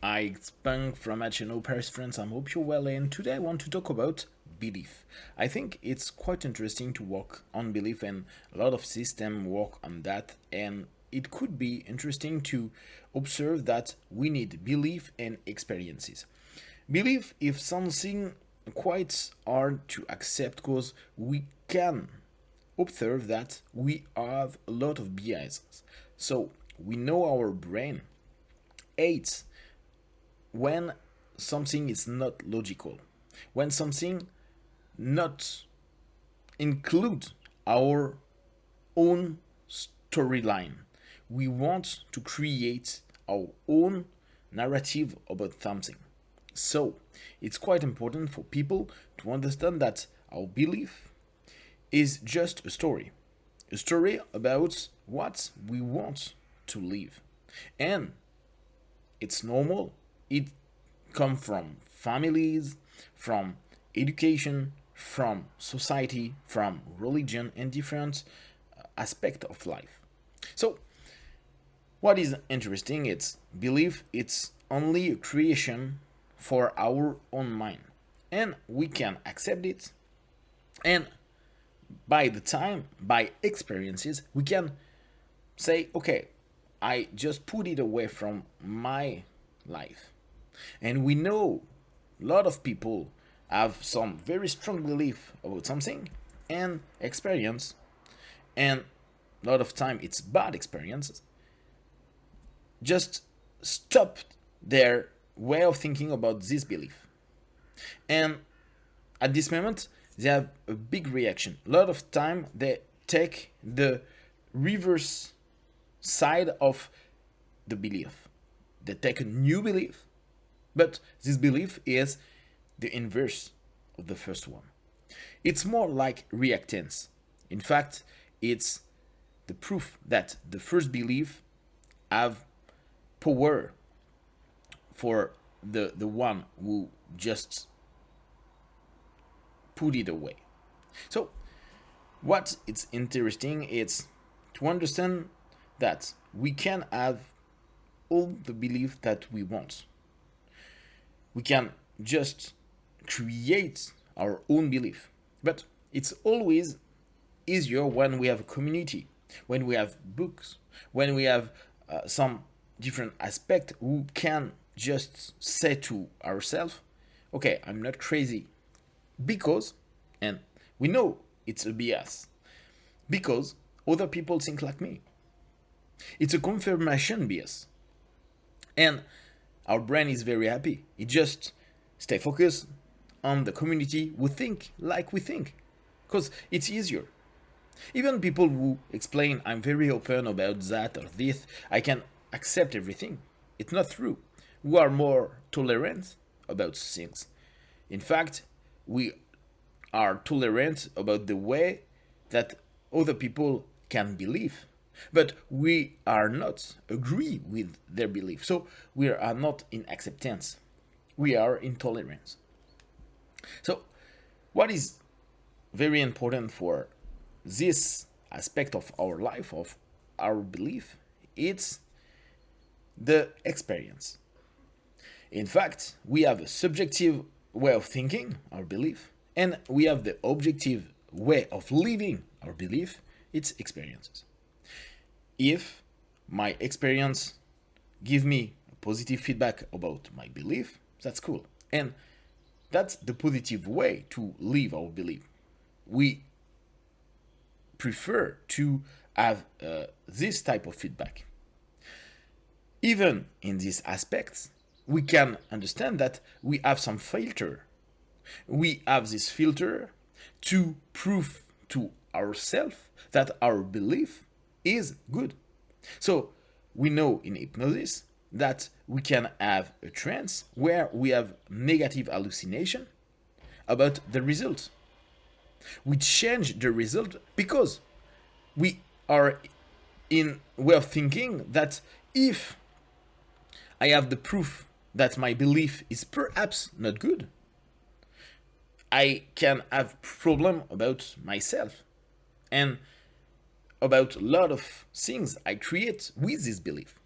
Hi, it's Pank from HnO Paris, France. I hope you're well, and today I want to talk about belief. I think it's quite interesting to work on belief, and a lot of systems work on that, and it could be interesting to observe that we need belief and experiences. Belief is something quite hard to accept because we can observe that we have a lot of biases. So we know our brain hates when something is not logical, when something not include our own storyline. We want to create our own narrative about something. So it's quite important for people to understand that our belief is just a story about what we want to live. And it's normal. It comes from families, from education, from society, from religion, and different aspects of life. So, what is interesting is belief it's only a creation for our own mind, and we can accept it. And by experiences, we can say, okay, I just put it away from my life. And we know a lot of people have some very strong belief about something and experience, and a lot of time it's bad experiences, just stop their way of thinking about this belief. And at this moment, they have a big reaction. A lot of time they take the reverse side of the belief. They take a new belief, but this belief is the inverse of the first one. It's more like reactance. In fact, it's the proof that the first belief have power for the one who just put it away. So what it's interesting is to understand that we can have all the belief that we want. We can just create our own belief. But it's always easier when we have a community, when we have books, when we have some different aspect who can just say to ourselves, okay, I'm not crazy because, and we know it's a bias, because other people think like me. It's a confirmation bias. And our brain is very happy. It just stay focused on the community who think like we think. Because it's easier. Even people who explain I'm very open about that or this, I can accept everything. It's not true. We are more tolerant about things. In fact, we are tolerant about the way that other people can believe, but we are not agree with their belief. So we are not in acceptance. We are in tolerance. So what is very important for this aspect of our life, of our belief, it's the experience. In fact, we have a subjective way of thinking, our belief, and we have the objective way of living our belief, it's experiences. If my experience give me positive feedback about my belief, that's cool. And that's the positive way to live our belief. We prefer to have this type of feedback. Even in these aspects, we can understand that we have some filter. We have this filter to prove to ourselves that our belief is good. So we know in hypnosis that we can have a trance where we have negative hallucination about the result. We change the result because we are in way of thinking that if I have the proof that my belief is perhaps not good, I can have problem about myself and about a lot of things I create with this belief.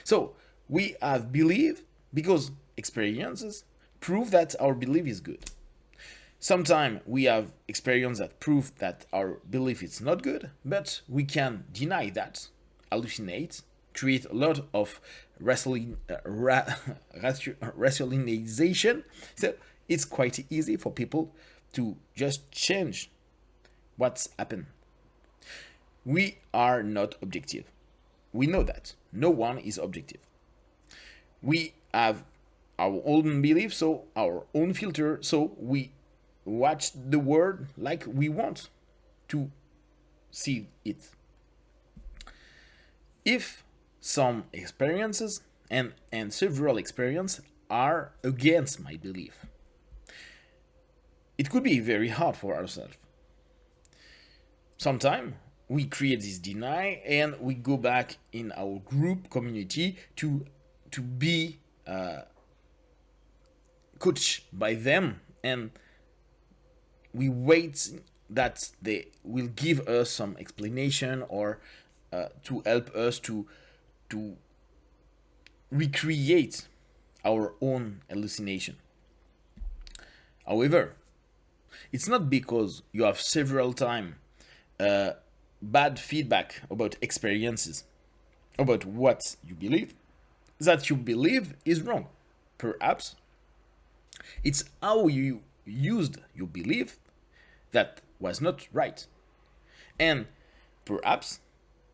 So we have belief because experiences prove that our belief is good. Sometimes we have experience that prove that our belief is not good, but we can deny that, hallucinate, create a lot of rationalization. So it's quite easy for people to just change what's happened. We are not objective. We know that. No one is objective. We have our own belief, so our own filter, so we watch the world like we want to see it. If some experiences and several experiences are against my belief, it could be very hard for ourselves. Sometimes we create this deny and we go back in our group community to be coached by them, and we wait that they will give us some explanation or to help us to recreate our own hallucination. However, it's not because you have several times bad feedback about experiences, about what you believe, that you believe is wrong. Perhaps it's how you used your belief that was not right. And perhaps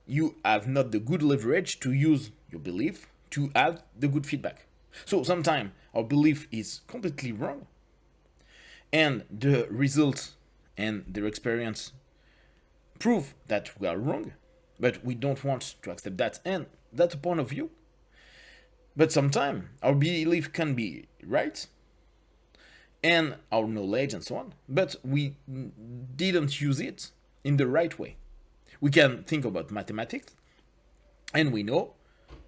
you have not the good leverage to use your belief to have the good feedback. So sometimes our belief is completely wrong, and the result and their experience prove that we are wrong, but we don't want to accept that, and that's a point of view. But sometimes our belief can be right, and our knowledge and so on, but we didn't use it in the right way. We can think about mathematics, and we know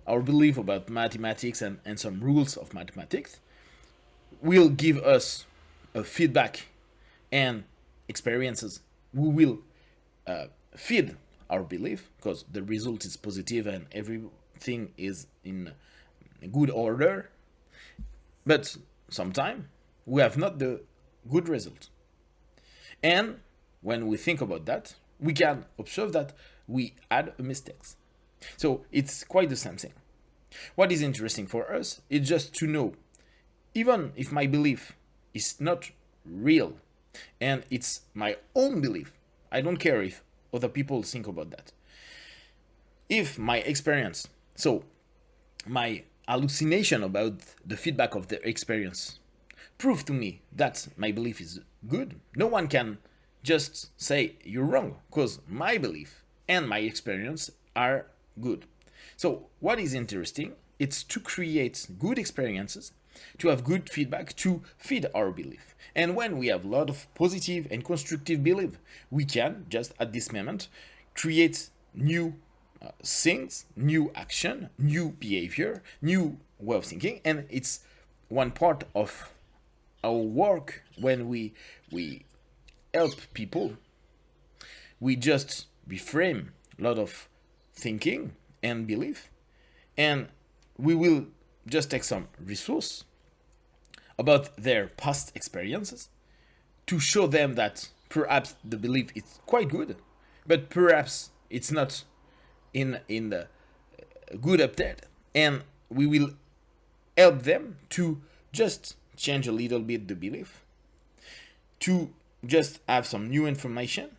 our belief about mathematics and some rules of mathematics will give us a feedback and experiences. We will feed our belief because the result is positive and everything is in good order. But sometimes we have not the good result. And when we think about that, we can observe that we had mistakes. So it's quite the same thing. What is interesting for us is just to know, even if my belief is not real and it's my own belief, I don't care if other people think about that. If my experience, so my hallucination about the feedback of the experience, prove to me that my belief is good, no one can just say you're wrong, because my belief and my experience are good. So what is interesting, it's to create good experiences, to have good feedback, to feed our belief. And when we have a lot of positive and constructive belief, we can just at this moment create new things, new action, new behavior, new way of thinking. And it's one part of our work when we help people. We just reframe a lot of thinking and belief, and we will just take some resource about their past experiences to show them that perhaps the belief is quite good, but perhaps it's not in the good update, and we will help them to just change a little bit the belief, to just have some new information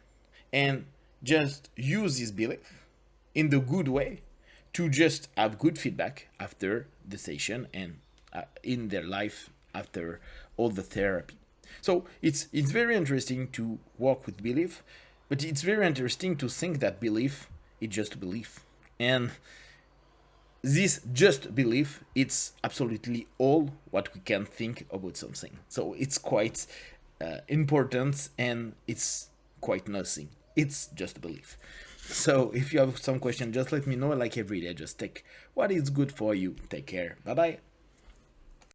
and just use this belief in the good way to just have good feedback after the session and in their life after all the therapy. So it's very interesting to work with belief, but it's very interesting to think that belief is just belief. And this just belief, it's absolutely all what we can think about something. So it's quite important, and it's quite nothing. It's just belief. So if you have some question, just let me know. Like every day, just take what is good for you. Take care. Bye bye.